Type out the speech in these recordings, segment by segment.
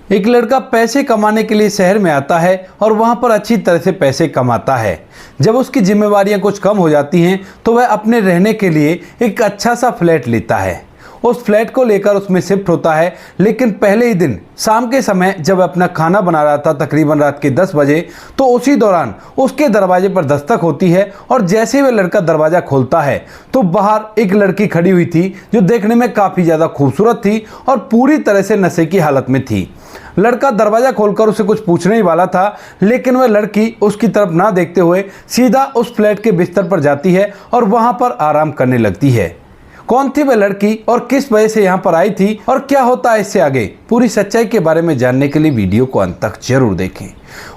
एक लड़का पैसे कमाने के लिए शहर में आता है और वहां पर अच्छी तरह से पैसे कमाता है। जब उसकी जिम्मेवारियां कुछ कम हो जाती हैं तो वह अपने रहने के लिए एक अच्छा सा फ्लैट लेता है। उस फ्लैट को लेकर उसमें शिफ्ट होता है, लेकिन पहले ही दिन शाम के समय जब वह अपना खाना बना रहा था तकरीबन रात के 10 बजे, तो उसी दौरान उसके दरवाजे पर दस्तक होती है और जैसे ही वह लड़का दरवाज़ा खोलता है तो बाहर एक लड़की खड़ी हुई थी जो देखने में काफ़ी ज़्यादा खूबसूरत थी और पूरी तरह से नशे की हालत में थी। लड़का दरवाज़ा खोलकर उसे कुछ पूछने ही वाला था, लेकिन वह लड़की उसकी तरफ ना देखते हुए सीधा उस फ्लैट के बिस्तर पर जाती है और वहां पर आराम करने लगती है। कौन थी वह लड़की और किस वजह से यहाँ पर आई थी और क्या होता है इससे आगे, पूरी सच्चाई के बारे में जानने के लिए वीडियो को अंत तक जरूर देखें।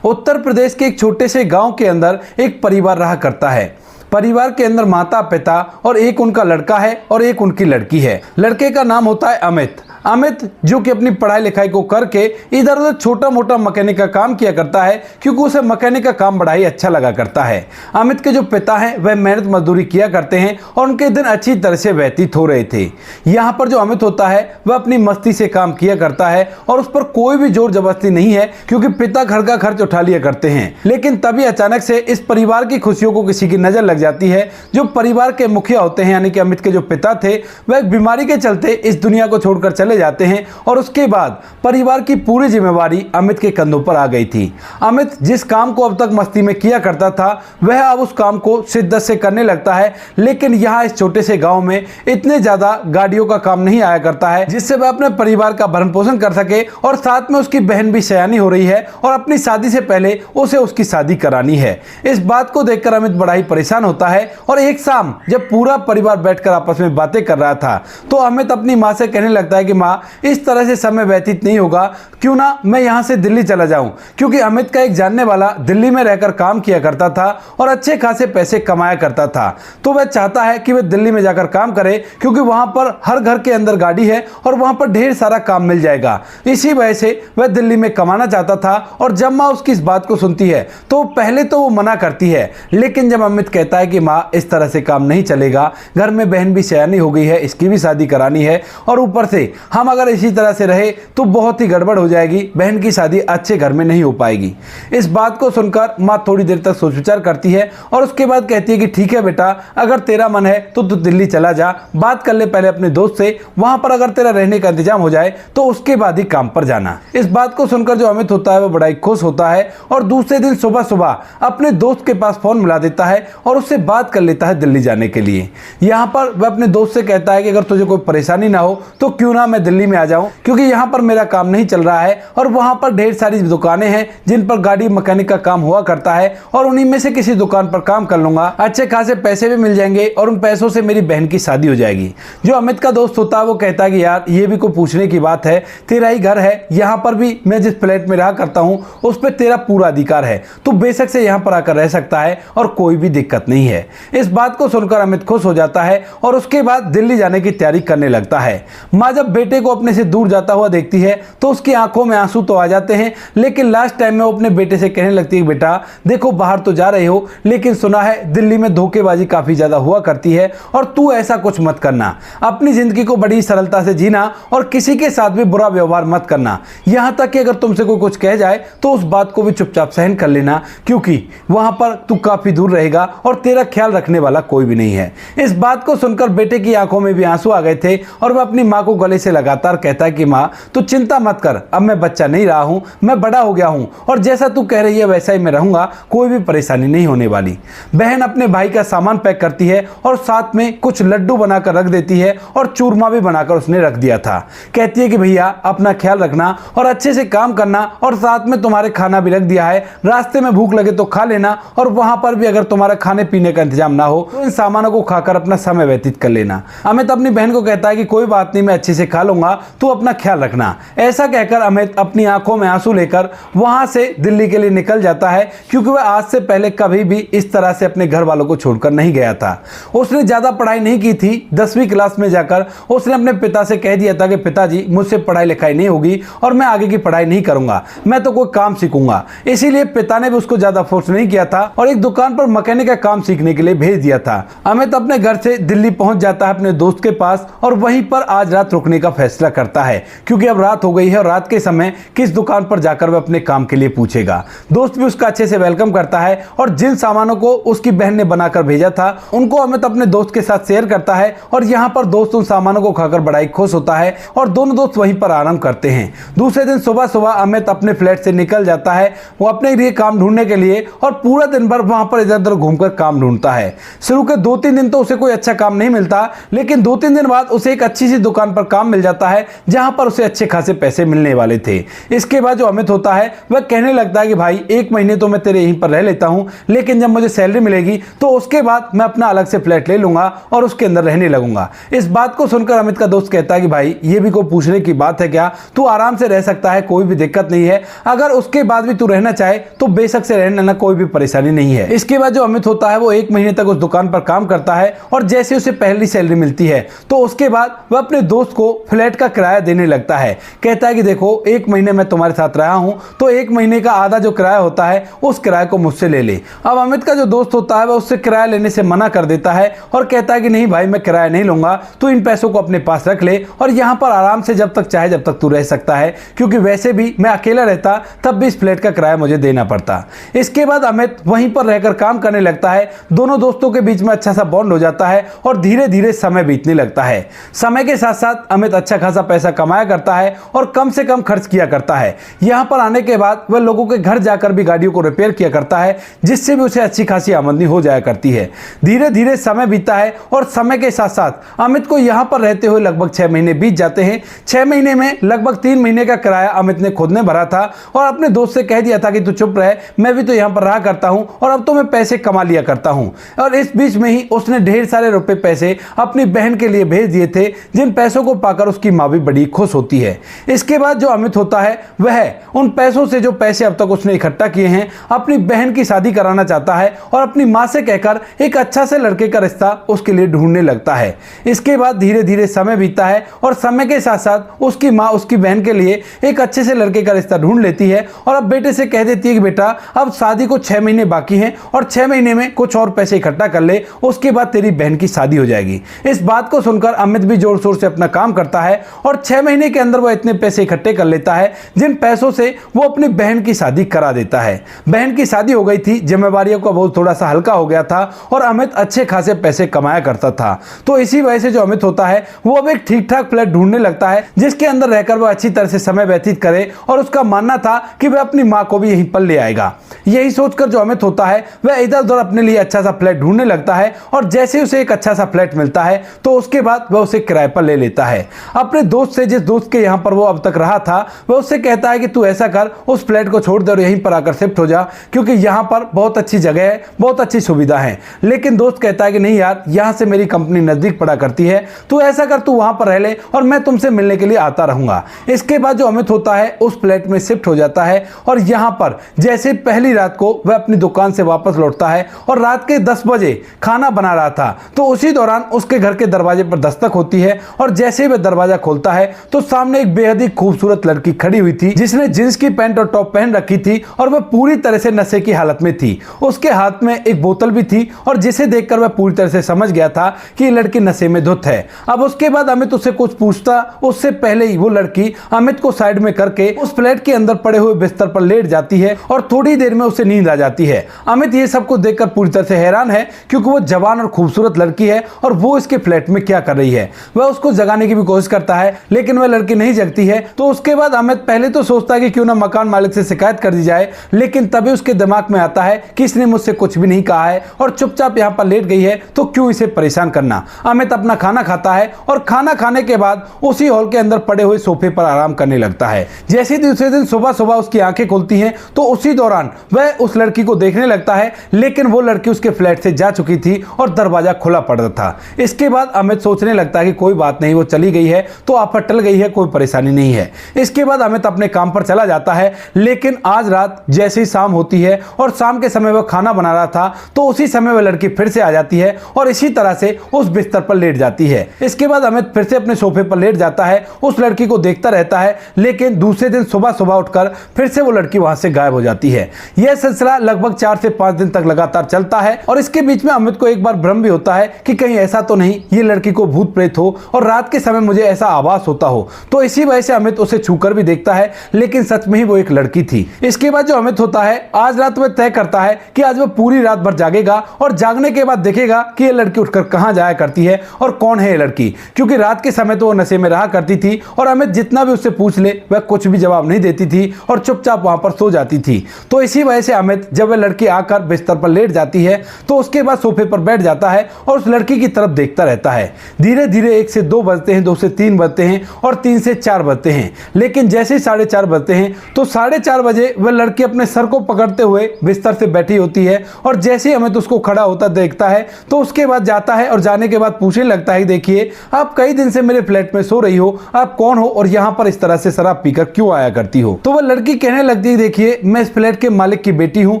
उत्तर प्रदेश के एक छोटे से गांव के अंदर एक परिवार रहा करता है। परिवार के अंदर माता पिता और एक उनका लड़का है और एक उनकी लड़की है। लड़के का नाम होता है अमित। अमित जो कि अपनी पढ़ाई लिखाई को करके इधर उधर छोटा मोटा मैकेनिक का काम किया करता है, क्योंकि उसे मैकेनिक का काम बड़ा ही अच्छा लगा करता है। अमित के जो पिता हैं वह मेहनत मजदूरी किया करते हैं और उनके दिन अच्छी तरह से व्यतीत हो रहे थे। यहाँ पर जो अमित होता है वह अपनी मस्ती से काम किया करता है और उस पर कोई भी जोर जबरदस्ती नहीं है, क्योंकि पिता घर का खर्च उठा लिया करते हैं। लेकिन तभी अचानक से इस परिवार की खुशियों को किसी की नजर लग जाती है। जो परिवार के मुखिया होते हैं यानी कि अमित के जो पिता थे, वह एक बीमारी के चलते इस दुनिया को छोड़कर चले जाते हैं और उसके बाद परिवार की पूरी जिम्मेवारी अमित के कंधों पर आ गई थी। अमित जिस काम को अब तक मस्ती में किया करता था वह अब उस काम को शिद्दत से करने लगता है। लेकिन यहाँ इस छोटे से गांव में इतने ज्यादा गाड़ियों का काम नहीं आया करता है जिससे वह अपने परिवार का भरण पोषण कर सके, और साथ में उसकी बहन भी सयानी हो रही है और अपनी शादी से पहले उसे उसकी शादी करानी है। इस बात को देखकर अमित बड़ा ही परेशान होता है और एक शाम जब पूरा परिवार बैठकर आपस में बातें कर रहा था तो अमित अपनी माँ से कहने लगता है कि माँ, इस तरह से समय व्यतीत नहीं होगा, क्यों ना मैं यहां से दिल्ली चला जाऊं, क्योंकि अमित का एक जानने वाला दिल्ली में रहकर काम किया करता था और अच्छे खासे पैसे कमाया करता था। तो वह चाहता है कि वह दिल्ली में जाकर काम करे, क्योंकि वहां पर हर घर के अंदर गाड़ी है और वहां पर ढेर सारा काम मिल जाएगा। इसी वजह से वह दिल्ली में कमाना चाहता था। और जब माँ उसकी इस बात को सुनती है तो पहले तो वो मना करती है, लेकिन जब अमित कहता है कि माँ इस तरह से काम नहीं चलेगा, घर में बहन भी सयानी हो गई है, इसकी भी शादी करानी है और ऊपर से हम अगर इसी तरह से रहे तो बहुत ही गड़बड़ हो जाएगी, बहन की शादी अच्छे घर में नहीं हो पाएगी। इस बात को सुनकर माँ थोड़ी देर तक सोच विचार करती है और उसके बाद कहती है कि ठीक है बेटा, अगर तेरा मन है तो तू दिल्ली चला जा, बात कर ले पहले अपने दोस्त से, वहां पर अगर तेरा रहने का इंतजाम हो जाए तो उसके बाद ही काम पर जाना। इस बात को सुनकर जो अमित होता है वो बड़ा ही खुश होता है और दूसरे दिन सुबह सुबह अपने दोस्त के पास फोन मिला देता है और उससे बात कर लेता है दिल्ली जाने के लिए। यहाँ पर वह अपने दोस्त से कहता है कि अगर तुझे कोई परेशानी ना हो तो क्यों ना मैं दिल्ली में आ जाऊं, क्योंकि यहाँ पर मेरा काम नहीं चल रहा है और वहां पर ढेर सारी दुकानें हैं जिन पर गाड़ी मैकेनिक का काम हुआ करता है और उन्हीं में से किसी दुकान पर काम कर लूंगा, अच्छे खासे पैसे भी मिल जाएंगे और उन पैसों से मेरी बहन की शादी हो जाएगी। जो अमित का दोस्त होता है वो कहता है कि यार ये भी कोई पूछने की बात है, तेरा ही घर है, यहाँ पर भी मैं जिस फ्लैट में रहा करता हूँ उस पर तेरा पूरा अधिकार है, तू बेशक से यहाँ पर आकर रह सकता है और कोई भी दिक्कत नहीं है। इस बात को सुनकर अमित खुश हो जाता है और उसके बाद दिल्ली जाने की तैयारी करने लगता है। माँ जब बेटे को अपने से दूर जाता हुआ देखती है तो उसकी आंखों में आंसू तो आ जाते हैं, लेकिन लास्ट टाइम में वो अपने बेटे से कहने लगती है बेटा देखो, बाहर तो जा रहे हो लेकिन सुना है दिल्ली में धोखेबाजी काफी ज्यादा हुआ करती है और तू ऐसा कुछ मत करना, अपनी जिंदगी को बड़ी सरलता से जीना और किसी के साथ भी बुरा व्यवहार मत करना, यहां तक कि अगर तुमसे कोई कुछ कह जाए तो उस बात को भी चुपचाप सहन कर लेना, क्योंकि वहां पर तू काफी दूर रहेगा और तेरा ख्याल रखने वाला कोई भी नहीं है। इस बात को सुनकर बेटे की आंखों में भी आंसू आ गए थे और वह अपनी माँ को गले से लगातार कहता है कि माँ तू चिंता मत कर, अब मैं बच्चा नहीं रहा हूं, मैं बड़ा हो गया हूं और जैसा तू कह रही है वैसा ही मैं रहूंगा, कोई भी परेशानी नहीं होने वाली। बहन अपने भाई का सामान पैक करती है और साथ में कुछ लड्डू बनाकर रख देती है और चूरमा भी बनाकर उसने रख दिया था। कहती है कि भैया अपना ख्याल रखना और अच्छे से काम करना और साथ में तुम्हारे खाना भी रख दिया है, रास्ते में भूख लगे तो खा लेना और वहां पर भी अगर तुम्हारा खाने पीने का इंतजाम ना हो तो इन सामानों को खाकर अपना समय व्यतीत कर लेना। अमित अपनी बहन को कहता है कि कोई बात नहीं, मैं अच्छे से खा लूंगा, तू अपना ख्याल रखना। ऐसा कहकर अमित अपनी आंखों में आंसू लेकर वहां से दिल्ली के लिए निकल जाता है, क्योंकि वह आज से पहले कभी भी इस तरह से अपने घर वालों को छोड़कर नहीं गया था। उसने ज्यादा पढ़ाई नहीं की थी, 10वीं क्लास में जाकर उसने अपने पिता से कह दिया था कि पिताजी मुझसे पढ़ाई लिखाई नहीं होगी और मैं आगे की पढ़ाई नहीं करूंगा, मैं तो कोई काम सीखूंगा। इसीलिए पिता ने भी उसको ज्यादा फोर्स नहीं किया था और एक दुकान पर मैकेनिक का काम सीखने के लिए भेज दिया था। अमित अपने घर से दिल्ली पहुंच जाता है अपने दोस्त के पास और वहीं पर आज रात रुकने का फैसला करता है, क्योंकि अब रात हो गई है और रात के समय किस दुकान पर जाकर वह अपने काम के लिए पूछेगा। दोस्त भी उसका अच्छे से वेलकम करता है और जिन सामानों को उसकी बहन ने बनाकर भेजा था उनको अमित अपने दोस्त के साथ शेयर करता है और यहाँ पर दोस्त उन सामानों को खाकर बड़ा ही खुश होता है और दोनों दोस्त वहीं पर आराम करते हैं। दूसरे दिन सुबह सुबह अमित अपने फ्लैट से निकल जाता है, वो अपने लिए काम ढूंढने के लिए, और पूरा दिन भर वहां पर इधर उधर घूमकर काम ढूंढता है। शुरू के 2-3 दिन तो उसे कोई अच्छा काम नहीं मिलता, लेकिन 2-3 दिन बाद उसे एक अच्छी सी दुकान पर काम मिल जाता है जहां पर उसे अच्छे खासे पैसे मिलने वाले थे। इसके बाद जो अमित होता है वह कहने लगता है कि भाई 1 महीने तो मैं तेरे यहीं पर रह लेता हूं, लेकिन जब मुझे सैलरी मिलेगी तो उसके बाद मैं अपना अलग से फ्लैट ले लूंगा और उसके अंदर रहने लगूंगा। इस बात को सुनकर अमित का दोस्त कहता है कि भाई ये भी कोई पूछने की बात है क्या, तू आराम से रह सकता है, कोई भी दिक्कत नहीं है। अगर उसके बाद भी तू रहना चाहे तो बेशक से रहने लेना, कोई भी परेशानी नहीं है। इसके बाद जो अमित होता है वो 1 महीने तक उस दुकान पर काम करता है और जैसे उसे पहली सैलरी मिलती है तो उसके बाद वह अपने दोस्त को फ्लैट का किराया देने लगता है। कहता है कि देखो 1 महीने मैं तुम्हारे साथ रहा हूं तो 1 महीने का आधा जो किराया होता है उस किराए को मुझसे ले ले। अब अमित का जो दोस्त होता है वह उससे किराया लेने से मना कर देता है और कहता है कि नहीं भाई मैं किराया नहीं लूंगा, तू इन पैसों को अपने पास रख ले और यहाँ पर आराम से जब तक चाहे जब तक तू रह सकता है, क्योंकि वैसे भी मैं अकेला रहता तब भी इस फ्लैट का किराया मुझे देना पड़ता। इसके बाद अमित वहीं पर रहकर काम करने लगता है। दोनों दोस्तों के बीच में अच्छा सा बॉन्ड हो जाता है और धीरे धीरे समय बीतने लगता है। समय के साथ साथ अमित अच्छा खासा पैसा कमाया करता है और कम से कम खर्च किया करता है। यहाँ पर आने के बाद वह लोगों के घर जाकर भी गाड़ियों को रिपेयर किया करता है, जिससे भी उसे अच्छी खासी आमदनी हो जाया करती है। धीरे धीरे समय बीतता है और समय के साथ साथ अमित को यहाँ पर रहते हुए लगभग 6 महीने बीत जाते हैं। 6 महीने में लगभग 3 महीने का किराया अमित ने खुद ने भरा था और अपने दोस्त से कह दिया था कि तू चुप रहे, मैं भी तो यहाँ पर रहा करता हूँ और अब तो मैं पैसे कमा लिया करता हूँ। और इस बीच में ही उसने ढेर सारे रुपए पैसे अपनी बहन के लिए भेज दिए थे, जिन पैसों को पाकर उसकी माँ भी बड़ी खुश होती है। इसके बाद जो अमित होता है वह उन पैसों से जो पैसे अब तक उसने इकट्ठा किए हैं अपनी बहन की शादी कराना चाहता है और अपनी माँ से कहकर एक अच्छा से लड़के का रिश्ता उसके लिए ढूंढने लगता है। इसके बाद धीरे धीरे समय बीतता है और समय के साथ साथ उसकी माँ उसकी बहन के लिए एक अच्छे से लड़के का रिश्ता ढूंढ लेती है और अब बेटे से कह देती है कि बेटा अब शादी को 6 महीने बाकी हैं और 6 महीने में कुछ और पैसे इकट्ठा कर ले, उसके बाद तेरी बहन की शादी हो जाएगी। इस बात को सुनकर अमित भी जोर शोर से अपना काम करता है और 6 महीने के अंदर वो इतने पैसे इकट्ठे कर लेता है जिन पैसों से वो अपनी बहन की शादी करा देता है। बहन की शादी हो गई थी, जिम्मेवारियों का बोझ थोड़ा सा हल्का हो गया था और अमित अच्छे खासे पैसे कमाया करता था। तो इसी वजह से जो अमित होता है वो अब एक ठीक ठाक फ्लैट ढूंढने लगता है जिसके अंदर रहकर वह अच्छी तरह से समय व्यतीत करे, और उसका मानना था कि वह अपनी माँ को भी यहीं पर ले आएगा। यही सोचकर जो अमित होता है वह इधर उधर अपने लिए अच्छा सा फ्लैट ढूंढने लगता है और जैसे उसे एक अच्छा सा फ्लैट मिलता है तो उसके बाद वह उसे किराए पर ले लेता है। अपने दोस्त से, जिस दोस्त के यहाँ पर वो अब तक रहा था, वह उससे कहता है कि तू ऐसा कर, उस फ्लैट को छोड़ दे और यहीं पर आकर शिफ्ट हो जा, क्योंकि यहाँ पर बहुत अच्छी जगह है, बहुत अच्छी सुविधा है। लेकिन दोस्त कहता है कि नहीं यार, यहाँ से मेरी कंपनी नजदीक पड़ा करती है, तू ऐसा कर, तू वहां पर रह ले और मैं तुमसे मिलने के लिए आता रहूंगा। इसके बाद जो अमित होता है उस फ्लैट में शिफ्ट हो जाता है और यहाँ पर जैसे पहली रात को वह अपनी दुकान से वापस लौटता है और रात के 10 बजे खाना बना रहा था, तो उसी दौरान उसके घर के दरवाजे पर दस्तक होती है और जैसे ही वह दरवाजा खोलता है तो सामने एक बेहद ही खूबसूरत लड़की खड़ी हुई थी, जिसने जींस की पैंट और टॉप पहन रखी थी और वह पूरी तरह से नशे की हालत में थी। उसके हाथ में एक बोतल भी थी और जिसे देखकर वह पूरी तरह से समझ गया था कि ये लड़की नशे में धुत है। अब उसके बाद अमित उससे कुछ पूछता, उससे पहले ही वो लड़की अमित को साइड में करके उस फ्लैट के अंदर पड़े हुए बिस्तर पर लेट जाती है और थोड़ी देर में उसे नींद आ जाती है। अमित ये सब कुछ देखकर पूरी तरह से हैरान है, क्योंकि वो जवान और खूबसूरत लड़की है और वो इसके फ्लैट में क्या कर रही है। वह उसको जगाने की भी कोशिश करता है लेकिन वह लड़की नहीं जगती है। तो उसके बाद अमित पहले तो सोचता है कि क्यों ना मकान मालिक से शिकायत कर दी जाए, लेकिन तभी उसके दिमाग में आता है कि इसने मुझसे कुछ भी नहीं कहा है और चुपचाप यहाँ पर लेट गई है, तो क्यों इसे परेशान करना। अमित अपना खाना खाता है और खाना खाने के बाद उसी हॉल के अंदर पड़े हुए सोफे पर आराम करने लगता है। जैसे ही दूसरे दिन सुबह सुबह उसकी आंखें खुलती हैं तो उसी दौरान वह उस लड़की को देखने लगता है, लेकिन वो लड़की उसके फ्लैट से जा चुकी थी और दरवाजा खुला पड़ा था। इसके बाद अमित सोचने लगता है कि कोई बात नहीं, वो चली गई है तो आफत टल गई है, कोई परेशानी नहीं है। इसके बाद अमित अपने काम पर चला जाता है, लेकिन आज रात जैसे ही शाम होती है और शाम के समय वह खाना बना रहा था तो उसी समय वह लड़की फिर से आ जाती है और इसी तरह से उस बिस्तर पर लेट जाती है। इसके बाद अमित फिर से अपने सोफे पर लेट जाता है, उस लड़की को देखता रहता है, लेकिन दूसरे दिन सुबह सुबह उठकर फिर से वो लड़की वहां से गायब हो जाती है। यह सिलसिला लगभग 4 से 5 दिन तक लगातार चलता है और इसके बीच में अमित को एक बार भ्रम भी होता है कि कहीं ऐसा तो नहीं ये लड़की को भूत प्रेत हो और रात के समय मुझे ऐसा आभास होता हो। तो इसी वजह से अमित उसे छूकर भी देखता है, लेकिन सच में ही वो एक लड़की थी। इसके बाद जो अमित होता है, आज रात वह तय करता है कि आज वह पूरी रात भर जागेगा और जागने के बाद देखेगा कि यह लड़की उठकर कहां जाया करती है और कौन है यह लड़की, क्योंकि रात के समय तो वो नशे में रहा करती थी और अमित जितना भी उससे पूछ ले वह कुछ भी जवाब नहीं देती थी और चुपचाप वहां पर सो जाती थी। तो इसी वजह से अमित जब वह लड़की आकर बिस्तर पर लेट जाती है तो उसके बाद सोफे पर बैठ जाता है और उस लड़की की तरफ देखता रहता है। धीरे धीरे 1 से 2 बजते हैं, 2 से 3 बजते हैं और 3 से 4 बजते हैं, लेकिन जैसे ही 4:30 बजते हैं तो 4:30 बजे वह लड़की अपने सर को पकड़ते हुए बिस्तर से बैठी होती है और जैसे ही अमित उसको खड़ा होता देखता है तो उसके बाद जाता है और जाने के बाद पूछने लगता है, देखिए आप कई दिन से मेरे फ्लैट में सो रही हो, आप कौन हो और यहाँ पर इस तरह से शराब पीकर क्यों आया करती हो। तो वह लड़की कहने लगती है, देखिए मैं इस फ्लैट के मालिक की बेटी हूँ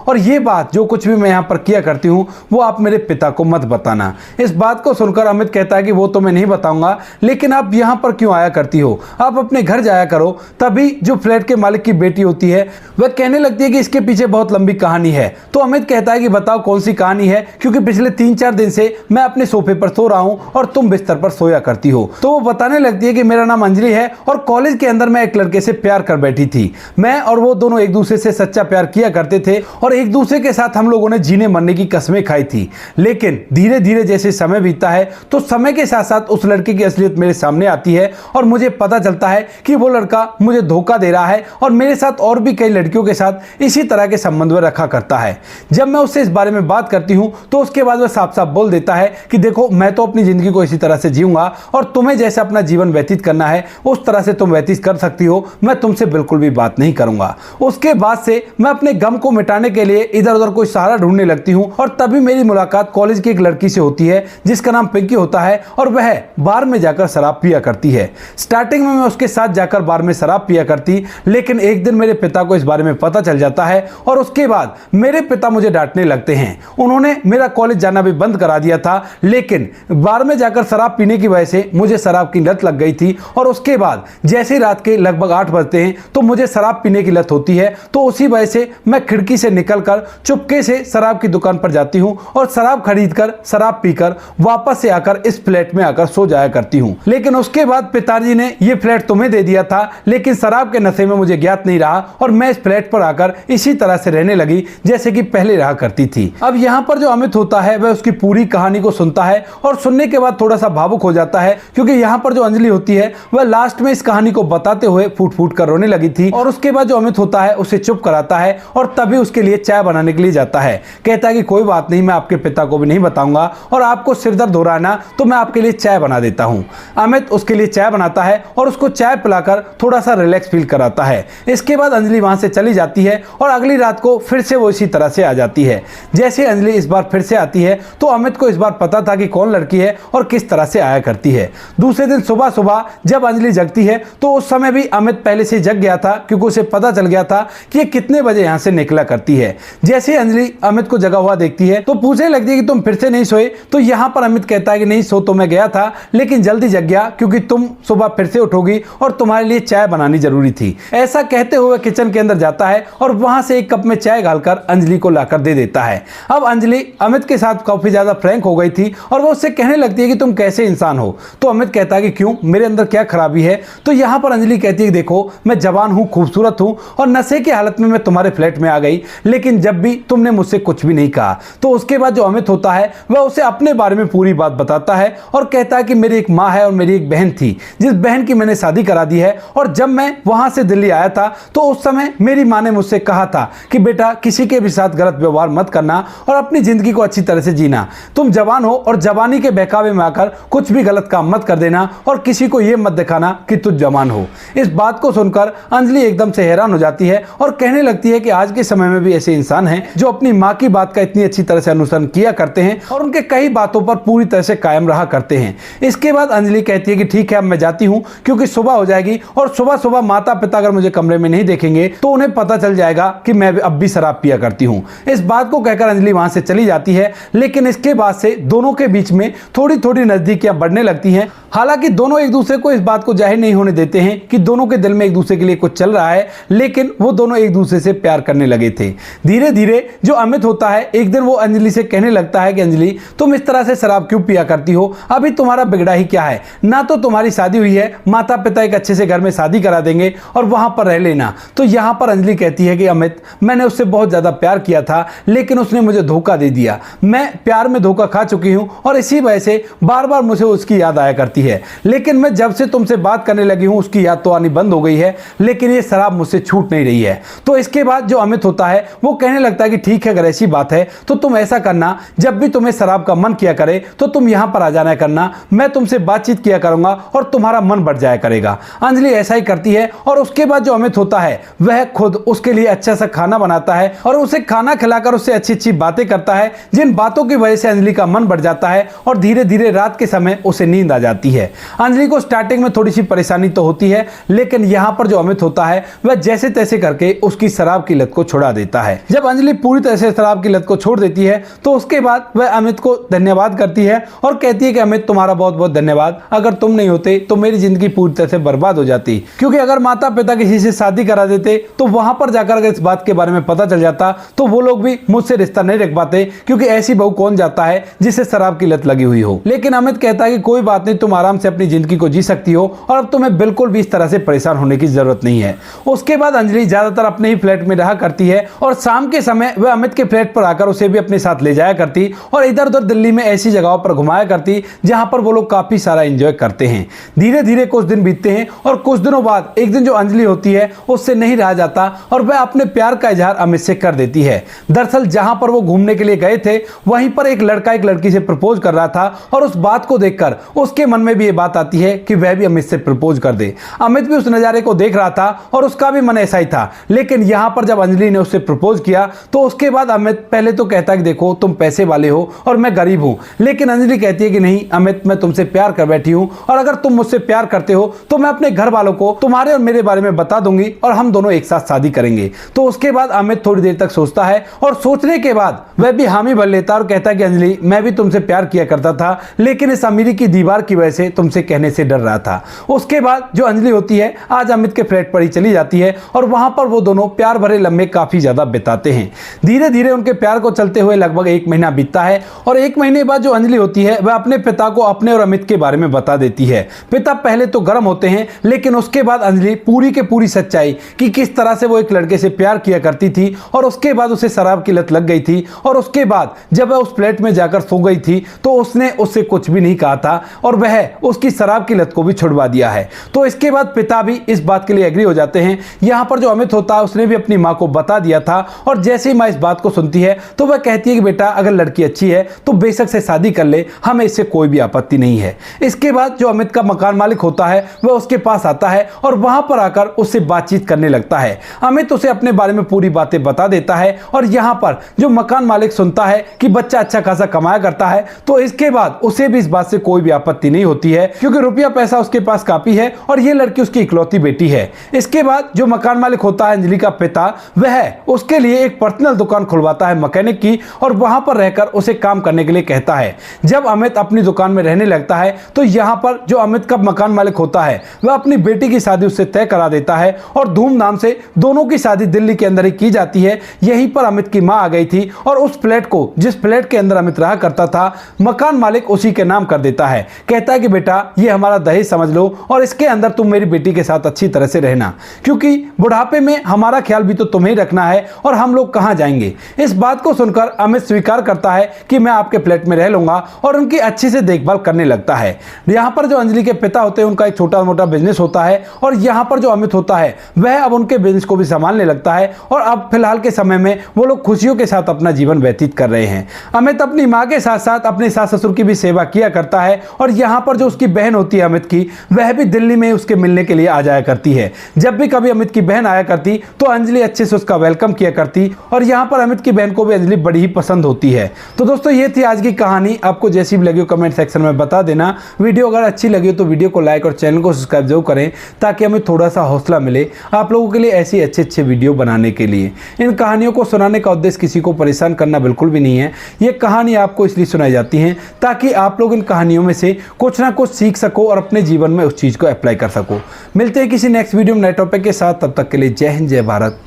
और ये बात जो कुछ भी मैं यहाँ पर किया करती हूँ वो आप मेरे पिता को मत बताना। इस बात को सुनकर अमित कहता है कि वो तो मैं नहीं बताऊंगा, लेकिन आप यहाँ पर क्यों आया करती हो, आप अपने घर जाया करो। तभी जो फ्लैट के मालिक की बेटी होती है वह कहने लगती है कि इसके पीछे बहुत लंबी कहानी है। तो अमित कहता है कि बताओ कौन सी कहानी है, क्योंकि पिछले 3-4 दिन से मैं अपने सोफे पर सो रहा हूं और तुम बिस्तर पर सोया करती हो। तो वो बताने लगती है कि मेरा नाम अंजलि है और कॉलेज के अंदर मैं एक लड़के से प्यार कर बैठी थी। मैं और वो दोनों एक दूसरे से सच्चा प्यार किया करते थे और एक दूसरे के साथ हम लोगों ने जीने मरने की कस्में खाई थी। लेकिन धीरे धीरे जैसे समय बीतता है तो समय के साथ साथ उस लड़के की असलियत मेरे सामने आती है और मुझे पता चलता है कि वो लड़का मुझे धोखा दे रहा है और मेरे साथ और भी कई लड़कियों के साथ इसी तरह के संबंध में रखा करता है। जब मैं उससे इस बारे में बात करती हूं तो उसके बाद वह साफ साफ बोल देता है कि देखो मैं तो अपनी जिंदगी को इसी तरह से जीऊंगा और तुम्हें जैसे अपना जीवन व्यतीत करना है उस तरह से तुम व्यतीत कर सकती हो, मैं तुमसे बिल्कुल भी बात नहीं करूंगा। उसके बाद से मैं अपने गम को मिटाने के लिए इधर उधर कोई सहारा ढूंढने लगती हूं और तभी मेरी मुलाकात कॉलेज की एक लड़की से होती है जिसका नाम पिंकी होता है और वह बार में जाकर शराब पिया करती है। स्टार्टिंग में मैं उसके साथ जाकर बार में शराब पिया करती, लेकिन एक दिन मेरे पिता को इस बारे में पता चल जाता है और उसके बाद मेरे पिता मुझे डांटने लगते हैं। उन्होंने मेरा कॉलेज जाना भी बंद करा दिया था, लेकिन बार में जाकर शराब पीने की वजह से मुझे शराब की लत लग गई थी और उसके बाद जैसे ही रात के लगभग 8 बजते हैं तो मुझे शराब पीने की लत होती है। तो उसी वजह से मैं खिड़की से निकलकर चुपके से शराब की दुकान पर जाती हूं और शराब खरीदकर शराब पीकर वापस से आकर इस फ्लैट में आकर सो जाया करती हूं। लेकिन उसके बाद पिताजी ने यह फ्लैट तुम्हें दे दिया था, लेकिन शराब के नशे में मुझे ज्ञात नहीं रहा और मैं इस फ्लैट पर आकर इसी तरह से रहने लगी जैसे कि पहले रहा करती थी। अब यहाँ पर जो अमित होता है वह उसकी पूरी कहानी को सुनता है और सुनने के बाद थोड़ा सा भावुक हो जाता है, क्योंकि यहाँ पर जो अंजलि होती है वह लास्ट में इस कहानी को बताते हुए फूट फूट कर रोने लगी थी। और उसके बाद जो अमित होता है उसे चुप कराता है और तभी उसके लिए चाय बनाने के लिए जाता है। कहता है कि कोई बात नहीं, मैं आपके पिता को भी नहीं बताऊंगा और आपको सिर दर्द हो रहा है ना तो मैं आपके लिए चाय बना देता हूं। अमित उसके लिए चाय बनाता है और उसको चाय पिलाकर थोड़ा सा रिलैक्स फील कराता है। इसके बाद अंजलि वहां से चली जाती है और अगली रात को फिर से वो इसी तरह से आ जाती है। जैसे अंजलि इस बार फिर से आती है तो अमित को इस बार पता था कि कौन लड़की है और किस तरह से आया करती है। दूसरे दिन सुबह सुबह जब अंजलि जगती है तो उस समय भी अमित पहले से जग गया था, क्योंकि उसे पता चल गया था कि ये कितने बजे यहां से निकला करती है। जैसे ही अंजलि अमित को जगा हुआ देखती है तो पूछने लगती है कि तुम फिर से नहीं सोए। तो यहां पर अमित कहता है कि नहीं, सो तो मैं गया था लेकिन जल्दी जग गया क्योंकि तुम सुबह फिर से उठोगी और तुम्हारे लिए चाय बनानी जरूरी थी। ऐसा कहते हुए किचन के अंदर जाता है और वहां से एक कप में चाय डालकर अंजलि को लाकर दे देता है। अब अंजलि अमित के साथ काफी ज्यादा फ्रैंक हो गई थी और वो उससे कहने लगती है कि तुम कैसे इंसान हो। तो अमित कहता है कि क्यों, मेरे अंदर क्या खराबी है। तो यहां पर अंजलि कहती है देखो मैं जवान हूं, खूबसूरत हूं और नशे की हालत में मैं तुम्हारे फ्लैट में आ गई, लेकिन जब भी तुमने मुझसे कुछ भी नहीं कहा। तो उसके बाद जो अमित होता है वह उसे अपने बारे में पूरी बात बताता है और कहता है कि मेरी एक माँ है और मेरी एक बहन थी, जिस बहन की मैंने शादी करा दी है। और जब मैं वहां से दिल्ली आया था तो उस समय मेरी माँ ने मुझसे कहा था कि बेटा किसी के भी साथ गलत व्यवहार मत करना और अपनी जिंदगी को अच्छी तरह से जीना। तुम जवान हो और जवानी के बहकावे में आकर कुछ भी गलत काम मत कर देना और किसी को यह मत दिखाना कि तुम जवान हो। इस बात को सुनकर अंजलि एकदम से हैरान हो जाती है और कहने लगती है कि आज के समय में भी ऐसे इंसान हैं जो अपनी माँ की बात का इतनी अच्छी तरह से अनुसरण किया करते हैं और उनके कई बातों पर पूरी तरह से कायम रहा करते हैं। इसके बाद अंजलि कहती है कि ठीक है अब मैं जाती हूँ, क्योंकि सुबह हो जाएगी और सुबह सुबह माता पिता अगर मुझे कमरे में नहीं देखेंगे तो उन्हें पता चल जाएगा कि मैं अब भी शराब पिया करती हूँ। इस बात को कहकर अंजलि वहां से चली जाती है, लेकिन इसके बाद से दोनों के बीच में थोड़ी थोड़ी नजदीकियां बढ़ने लगती हैं। हालांकि दोनों एक दूसरे को इस बात को जाहिर नहीं होने देते हैं कि दोनों के दिल में एक दूसरे के लिए कुछ चल रहा है, लेकिन वो दोनों एक दूसरे से प्यार करने लगे थे। धीरे धीरे जो अमित होता है एक दिन वो अंजलि से कहने लगता है कि अंजलि तुम इस तरह से शराब क्यों पिया करती हो, अभी तुम्हारा बिगड़ा ही क्या है, ना तो तुम्हारी शादी हुई है, माता पिता एक अच्छे से घर में शादी करा देंगे और वहां पर रह लेना। तो यहां पर अंजलि कहती है कि अमित, मैंने उससे बहुत ज्यादा प्यार किया था, लेकिन उसने मुझे धोखा दे दिया। मैं प्यार में धोखा खा चुकी हूं और इसी वजह से बार बार मुझे उसकी याद आया करती है। लेकिन मैं जब से तुमसे बात करने लगी हूं उसकी याद तो आनी बंद हो गई है, लेकिन ये शराब मुझसे छूट नहीं रही है। तो इसके बाद जो अमित होता है वो कहने लगता है कि ठीक है, अगर ऐसी बात है तो तुम ऐसा करना, जब भी तुम्हें शराब का मन किया करे तो तुम यहां पर आ जाना करना, मैं तुमसे बातचीत किया करूंगा और तुम्हारा मन बढ़ जाया करेगा। अंजलि ऐसा ही करती है और उसके बाद जो अमित होता है वह खुद उसके लिए अच्छा सा खाना बनाता है और उसे खाना खिलाकर उससे अच्छी अच्छी बातें करता है, जिन बातों की वजह से अंजलि का मन बढ़ जाता है और धीरे धीरे रात के समय उसे नींद आ जाती है। अंजलि को स्टार्टिंग में थोड़ी सी परेशानी तो होती है, लेकिन यहां पर जो अमित होता है वह जैसे तैसे करके उसकी शराब की लत को छुड़ा देता है। जब अंजलि पूरी तरह से शराब की लत को छोड़ देती है तो उसके बाद वह अमित को धन्यवाद करती है और कहती है कि अमित, तुम्हारा बहुत बहुत धन्यवाद, अगर तुम नहीं होते तो मेरी जिंदगी पूरी तरह से बर्बाद हो जाती। क्योंकि अगर माता पिता किसी से शादी करा देते तो वहां पर जाकर अगर इस बात के बारे में पता चल जाता तो वो लोग भी मुझसे रिश्ता नहीं रख पाते, क्योंकि ऐसी बहू कौन जाता है जिसे शराब की लत लगी हुई हो। लेकिन अमित कहता है कि कोई बात नहीं, तुम आराम से अपनी जिंदगी को जी सकती हो और अब तुम्हें बिल्कुल भी इस तरह से परेशान होने की जरूरत नहीं है। उसके बाद अंजलि ज्यादातर अपने ही फ्लैट में रहा करती है और शाम के समय वह अमित के फ्लैट पर आकर उसे भी अपने साथ ले जाया करती और इधर उधर दिल्ली में ऐसी जगहों पर घुमाया करती जहां पर वो लोग काफी सारा एंजॉय करते हैं। धीरे धीरे कुछ दिन बीतते हैं और कुछ दिनों बाद एक दिन जो अंजलि होती है उससे नहीं रहा जाता और वह अपने प्यार का इजहार अमित से कर देती है। दरअसल जहां पर वो घूमने के लिए गए थे वहीं पर एक लड़का एक लड़की से प्रपोज कर रहा था और उस बात को देखकर उसके मन में भी ये बात आती है कि वह भी अमित से प्रपोज कर दे। अमित भी उस नजारे को देख रहा था और उसका भी मन ऐसा ही था। लेकिन यहां पर जब अंजलि ने उससे प्रपोज किया तो उसके बाद अमित पहले तो कहता है कि देखो, तुम पैसे वाले हो और मैं गरीब हूं, लेकिन अंजलि कहती है कि नहीं अमित, मैं तुमसे प्यार कर बैठी हूं और अगर तुम मुझसे प्यार करते हो तो मैं अपने घर वालों को तुम्हारे और मेरे बारे में बता दूंगी और हम दोनों एक साथ शादी करेंगे। तो उसके बाद अमित थोड़ी देर तक सोचता है और सोचने के बाद वह भी हामी भर लेता और कहता है कि अंजलि, मैं भी तुमसे प्यार किया करता था, लेकिन इस अमीरी की दीवार की वजह से तुमसे कहने से डर रहा था। उसके बाद जो अंजलि होती है आज अमित के फ्लैट पर ही चली जाती है और वहां पर वो दोनों प्यार भरे लम्हे काफी ज्यादा बिताते हैं। धीरे धीरे उनके प्यार को चलते हुए लगभग 1 महीना बीतता है और 1 महीने बाद जो अंजलि होती है वह अपने पिता को अपने और अमित के बारे में बता देती है। पिता पहले तो गर्म होते हैं, लेकिन उसके बाद अंजलि पूरी के पूरी सच्चाई कि किस तरह से वो एक लड़के से प्यार किया करती थी और उसके बाद उसे शराब की लत लग गई थी और उसके बाद जब वह उस फ्लैट में जाकर सो गई थी तो उसने उससे कुछ भी नहीं कहा था और वह उसकी शराब की लत को भी छुड़वा दिया है। तो इसके बाद पिता भी इस बात के लिए एग्री हो जाते हैं। यहाँ पर जो अमित होता है उसने भी अपनी माँ को बता दिया था और जैसे ही माँ इस बात को सुनती है तो वह कहती है कि बेटा, अगर लड़की अच्छी है तो बेशक से शादी कर ले, हमें इससे कोई भी आपत्ति नहीं है। इसके बाद जो अमित का मकान मालिक होता है वह उसके पास आता है और वहां पर आकर उससे बातचीत करने लगता है। अमित उसे अपने बारे में पूरी बातें बता देता है और यहाँ पर जो मकान मालिक सुनता है कि बच्चा अच्छा खासा कमाया करता है तो इसके बाद उसे भी इस बात से कोई भी आपत्ति नहीं होती है, क्योंकि रुपया पैसा उसके पास काफी है और ये लड़की उसकी इकलौती बेटी है। इसके बाद जो मकान मालिक होता है अंजलि का पिता, वह उसके लिए एक पर्सनल दुकान खुलवाता है मैकेनिक की और वहां पर रहकर उसे काम करने के लिए कहता है। जब अमित अपनी दुकान में रहने लगता है तो यहाँ पर जो अमित का मकान मालिक होता है वह अपनी बेटी की शादी उससे तय करा देता है और धूमधाम से दोनों की शादी दिल्ली के अंदर ही की जाती है। यहीं पर अमित की मां आ गई थी और उस फ्लैट को, जिस फ्लैट के अंदर अमित रहा करता था, मकान मालिक उसी के नाम कर देता है। कहता है कि बेटा, ये हमारा दहेज समझ लो और इसके अंदर तुम मेरी बेटी के साथ अच्छी तरह से रहना, क्योंकि बुढ़ापे में हमारा ख्याल भी तो तुम्हें ही रखना है और हम लोग कहां जाएंगे। इस बात को सुनकर अमित स्वीकार करता है कि मैं आपके फ्लैट में रह लूंगा और उनकी अच्छी से देखभाल करने लगता है। यहाँ पर जो अंजलि के पिता होते हैं उनका एक छोटा मोटा बिजनेस होता है और यहाँ पर जो अमित होता है वह अब उनके बिजनेस को भी संभालने लगता है और अब फिलहाल के समय में वो लोग खुशियों के साथ अपना जीवन व्यतीत कर रहे हैं। अमित अपनी माँ के साथ साथ अपने सास ससुर की भी सेवा किया करता है और यहाँ पर जो उसकी बहन होती है अमित की, वह भी दिल्ली में उसके मिलने के लिए आ जाया करती है। जब भी कभी अमित की बहन आया करती तो अंजलि अच्छे से उसका वेलकम किया करती और यहाँ पर अमित की बहन को भी अंजलि बड़ी ही पसंद होती है। तो दोस्तों, ये थी आज की कहानी। आपको जैसी भी लगी हो कमेंट सेक्शन में बता देना। वीडियो अगर अच्छी लगी हो तो वीडियो को लाइक और चैनल को सब्सक्राइब जरूर करें ताकि हमें थोड़ा सा हौसला मिले आप लोगों के लिए ऐसी अच्छे वीडियो बनाने के लिए। इन कहानियों को सुनाने का उद्देश्य किसी को परेशान करना बिल्कुल भी नहीं है। ये कहानी आपको इसलिए सुनाई जाती है ताकि आप लोग इन कहानियों में से कुछ ना कुछ सीख सको और अपने जीवन में उस चीज़ को अप्लाई कर सको। मिलते हैं किसी नेक्स्ट वीडियो में नए टॉपिक के साथ। तब तक के लिए जय हिंद, जय भारत,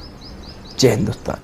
जय हिंदुस्तान।